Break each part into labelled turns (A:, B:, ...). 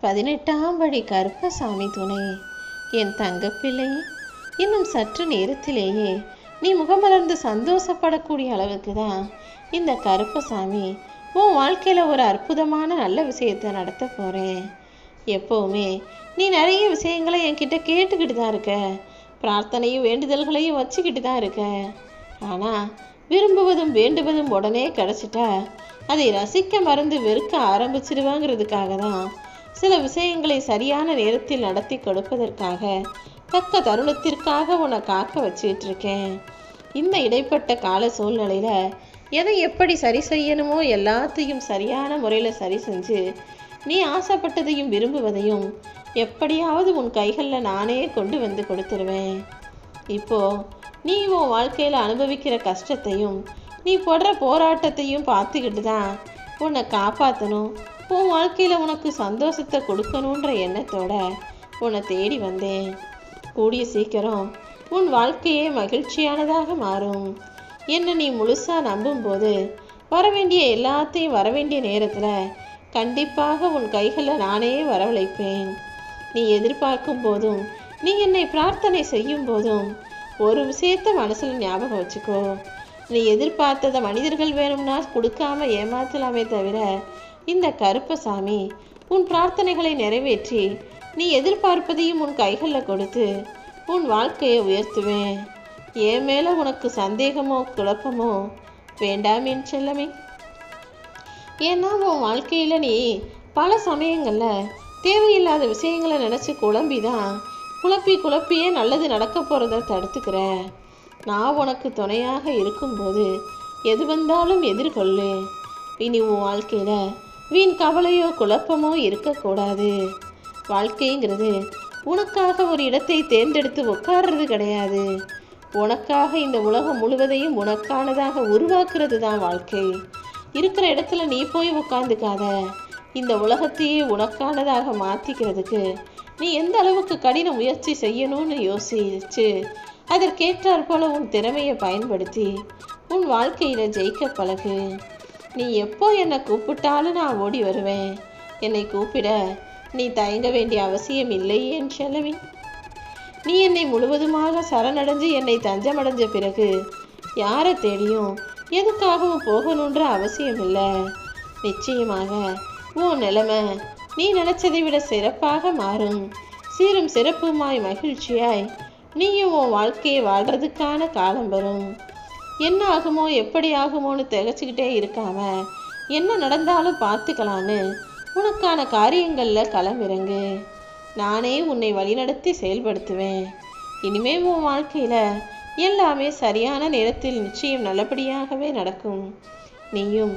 A: 18ஆம் வழி கருப்பசாமி துணை. என் தங்கப்பிள்ளை, இன்னும் சற்று நேரத்திலேயே நீ முகமலர்ந்து சந்தோஷப்படக்கூடிய அளவுக்கு தான் இந்த கருப்பசாமி உன் வாழ்க்கையில் ஒரு அற்புதமான நல்ல விஷயத்தை நடத்த போகிறேன். எப்போவுமே நீ நிறைய விஷயங்களை என்கிட்ட கேட்டுக்கிட்டு தான் இருக்க, பிரார்த்தனையும் வேண்டுதல்களையும் வச்சுக்கிட்டு தான் இருக்க. ஆனால் விரும்புவதும் வேண்டுவதும் உடனே கிடச்சிட்டா அதை ரசிக்க மறந்து வெறுக்க ஆரம்பிச்சிடுவாங்கிறதுக்காக தான் சில விஷயங்களை சரியான நேரத்தில் நடத்தி கொடுப்பதற்காக தக்க தருணத்திற்காக உன்னை காக்க வச்சுக்கிட்டு இருக்கேன். இந்த இடைப்பட்ட கால சூழ்நிலையில் எதை எப்படி சரி செய்யணுமோ எல்லாத்தையும் சரியான முறையில் சரி செஞ்சு நீ ஆசைப்பட்டதையும் விரும்புவதையும் எப்படியாவது உன் கைகளில் நானே கொண்டு வந்து கொடுத்துருவேன். இப்போது நீ உன் வாழ்க்கையில் அனுபவிக்கிற கஷ்டத்தையும் நீ போடுற போராட்டத்தையும் பார்த்துக்கிட்டு தான் உன்னை காப்பாற்றணும், உன் வாழ்க்கையில் உனக்கு சந்தோஷத்தை கொடுக்கணுன்ற எண்ணத்தோட உன்னை தேடி வந்தேன். கூடிய சீக்கிரம் உன் வாழ்க்கையே மகிழ்ச்சியானதாக மாறும். என்னை நீ முழுசாக நம்பும்போது வரவேண்டிய எல்லாத்தையும் வரவேண்டிய நேரத்தில் கண்டிப்பாக உன் கைகளில் நானே வரவழைப்பேன். நீ எதிர்பார்க்கும் போதும் நீ என்னை பிரார்த்தனை செய்யும் போதும் ஒரு விஷயத்தை மனசில் ஞாபகம் வச்சுக்கோ. நீ எதிர்பார்த்ததை மனிதர்கள் வேணும்னா கொடுக்காம ஏமாத்தலாமே தவிர இந்த கருப்பசாமி உன் பிரார்த்தனைகளை நிறைவேற்றி நீ எதிர்பார்ப்பதையும் உன் கைகளில் கொடுத்து உன் வாழ்க்கையை உயர்த்துவேன். என் மேலே உனக்கு சந்தேகமோ குழப்பமோ வேண்டாம் என் செல்லமே. ஏன்னா உன் வாழ்க்கையில் நீ பல சமயங்களில் தேவையில்லாத விஷயங்களை நினச்சி குழப்பியே நல்லது நடக்க போகிறத தடுத்துக்கிற. நான் உனக்கு துணையாக இருக்கும்போது எது வந்தாலும் எதிர்கொள்ளு. இனி உன் வாழ்க்கையில் வீண் கவலையோ குழப்பமோ இருக்கக்கூடாது. வாழ்க்கைங்கிறது உனக்காக ஒரு இடத்தை தேர்ந்தெடுத்து உட்கார்றது கிடையாது. உனக்காக இந்த உலகம் முழுவதையும் உனக்கானதாக உருவாக்குறது தான் வாழ்க்கை. இருக்கிற இடத்துல நீ போய் உட்காந்துக்காத. இந்த உலகத்தையே உனக்கானதாக மாற்றிக்கிறதுக்கு நீ எந்த அளவுக்கு கடின முயற்சி செய்யணும்னு யோசிச்சு அதற்கேற்றாற் போல உன் திறமையை பயன்படுத்தி உன் வாழ்க்கையில் ஜெயிக்க பழகு. நீ எப்போ என்னை கூப்பிட்டாலும் நான் ஓடி வருவேன். என்னை கூப்பிட நீ தயங்க வேண்டிய அவசியம் இல்லை என் செல்லவி. நீ என்னை முழுவதுமாக சரணடைஞ்சு என்னை தஞ்சமடைஞ்ச பிறகு யாரை தேடியும் எதுக்காகவும் போகணுன்ற அவசியம் இல்லை. நிச்சயமாக உன் நிலைமை நீ நினைச்சதை விட சிறப்பாக மாறும். சீரும் சிறப்புமாய் மகிழ்ச்சியாய் நீயும் உன் வாழ்க்கையை வாழ்கிறதுக்கான காலம் வரும். என்ன ஆகுமோ எப்படி ஆகுமோன்னு திகச்சிக்கிட்டே இருக்காம என்ன நடந்தாலும் பார்த்துக்கலான்னு உனக்கான காரியங்களில் களமிறங்கு. நானே உன்னை வழிநடத்தி செயல்படுத்துவேன். இனிமே உன் வாழ்க்கையில் எல்லாமே சரியான நேரத்தில் நிச்சயம் நல்லபடியாகவே நடக்கும். நீயும்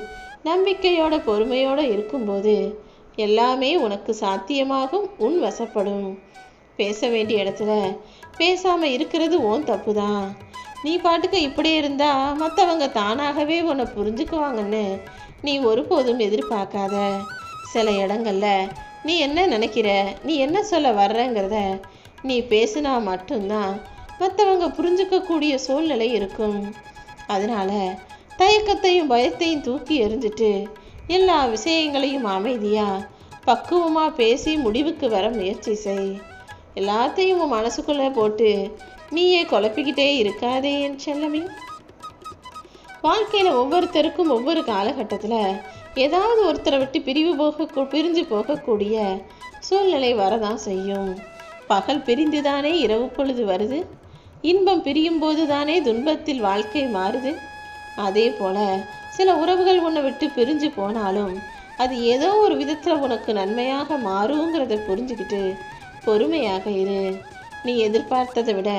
A: நம்பிக்கையோட பொறுமையோடு இருக்கும்போது எல்லாமே உனக்கு சாத்தியமாகும், உன் வசப்படும். பேச வேண்டிய இடத்துல பேசாமல் இருக்கிறது உன் தப்பு தான். நீ பாட்டுக்கு இப்படியே இருந்தால் மற்றவங்க தானாகவே உன்னை புரிஞ்சுக்குவாங்கன்னு நீ ஒருபோதும் எதிர்பார்க்காத. சில இடங்களில் நீ என்ன நினைக்கிற, நீ என்ன சொல்ல வர்றங்கிறத நீ பேசினா மட்டும்தான் மற்றவங்க புரிஞ்சுக்கக்கூடிய சூழ்நிலை இருக்கும். அதனால் தயக்கத்தையும் பயத்தையும் தூக்கி எறிஞ்சிட்டு எல்லா விஷயங்களையும் அமைதியாக பக்குவமாக பேசி முடிவுக்கு வர முயற்சி செய். எல்லாத்தையும் உன் மனசுக்குள்ளே போட்டு நீயே குழப்பிக்கிட்டே இருக்காதே என் செல்லமே. வாழ்க்கையில் ஒவ்வொருத்தருக்கும் ஒவ்வொரு காலகட்டத்தில் ஏதாவது ஒருத்தரை விட்டு பிரிஞ்சு போகக்கூடிய சூழ்நிலை வரதான் செய்யும். பகல் பிரிந்து தானே இரவு பொழுது வருது. இன்பம் பிரியும் போது தானே துன்பத்தில் வாழ்க்கை மாறுது. அதே போல் சில உறவுகள் உன்னை விட்டு பிரிஞ்சு போனாலும் அது ஏதோ ஒரு விதத்தில் உனக்கு நன்மையாக மாறுங்கிறத புரிஞ்சுக்கிட்டு பொறுமையாக இரு. நீ எதிர்பார்த்ததை விட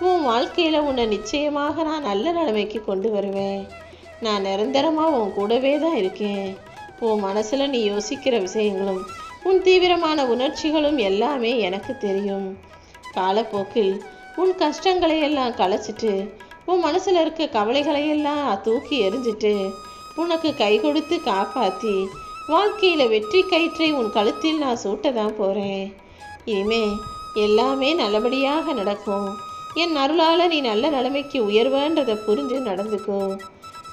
A: உன் வாழ்க்கையில் உன்னை நிச்சயமாக நான் நல்ல நிலைமைக்கு கொண்டு வருவேன். நான் நிரந்தரமாக உன் கூடவே தான் இருக்கேன். உன் மனசில் நீ யோசிக்கிற விஷயங்களும் உன் தீவிரமான உணர்ச்சிகளும் எல்லாமே எனக்கு தெரியும். காலப்போக்கில் உன் கஷ்டங்களையெல்லாம் களைச்சிட்டு உன் மனசில் இருக்க கவலைகளையெல்லாம் தூக்கி எறிஞ்சிட்டு உனக்கு கை கொடுத்து காப்பாற்றி வாழ்க்கையில் வெற்றி கயிற்றை உன் கழுத்தில் நான் சூட்ட தான் போகிறேன். இனிமே எல்லாமே நல்லபடியாக நடக்கும். என் அருளால் நீ நல்ல நிலைமைக்கு உயர்வன்றதை புரிஞ்சு நடந்துக்கோ.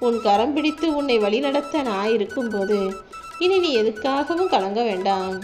A: உன் கரம் பிடித்து உன்னை வழிநடத்த நான் இருக்கும்போது இனி நீ எதுக்காகவும் கலங்க வேண்டாம்.